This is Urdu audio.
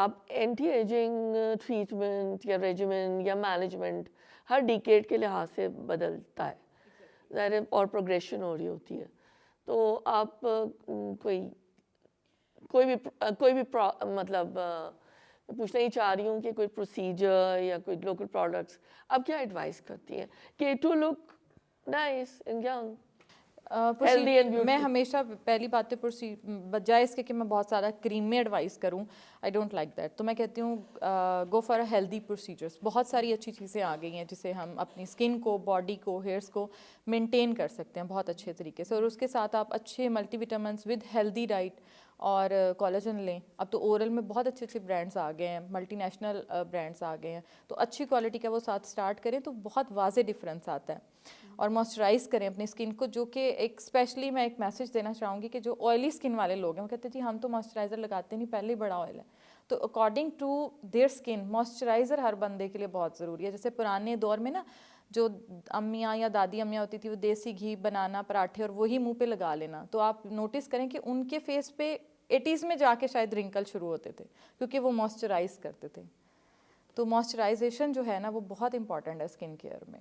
آپ اینٹی ایجنگ ٹریٹمنٹ یا ریجیمن یا مینجمنٹ ہر ڈیکیڈ کے لحاظ سے بدلتا ہے ظاہر ہے، اور پروگریشن ہو رہی ہوتی ہے. تو آپ کوئی بھی مطلب میں پوچھنا ہی چاہ رہی ہوں کہ کوئی پروسیجر یا کوئی لوکل پروڈکٹس آپ کیا ایڈوائز کرتی ہیں کہ to look nice and young healthy and میں ہمیشہ پہلی بات تو بجائے اس کے کہ میں بہت سارا کریم میں ایڈوائز کروں، آئی ڈونٹ لائک دیٹ. تو میں کہتی ہوں go for a healthy procedures. بہت ساری اچھی چیزیں آ گئی ہیں جسے ہم اپنی اسکن کو، باڈی کو، ہیئرس کو مینٹین کر سکتے ہیں بہت اچھے طریقے سے، اور اس کے ساتھ آپ اچھے multi vitamins with healthy diet اور کولاجن لیں. اب تو اورل میں بہت اچھے اچھے برانڈس آ گئے ہیں، ملٹی نیشنل برانڈس آ گئے ہیں، تو اچھی کوالٹی کا وہ ساتھ اسٹارٹ کریں تو بہت واضح ڈفرینس آتا ہے. اور موئسچرائز کریں اپنی اسکن کو، جو کہ ایک اسپیشلی میں ایک میسج دینا چاہوں گی کہ جو آئلی اسکن والے لوگ ہیں وہ کہتے ہیں جی ہم تو موئسچرائزر لگاتے نہیں، پہلے ہی بڑا آئل ہے. تو according to their skin moisturiser ہر بندے کے لیے بہت ضروری ہے. جیسے پرانے دور میں نا جو امیاں یا دادی امیاں ہوتی تھی وہ دیسی گھی بنانا پراٹھے اور وہی منہ پہ لگا لینا، تو آپ نوٹس کریں کہ ان کے فیس پہ 80s میں جا کے شاید رنکل شروع ہوتے تھے کیونکہ وہ موئسچرائز کرتے تھے. تو موئسچرائزیشن جو ہے نا وہ بہت امپورٹنٹ ہے اسکن کیئر میں.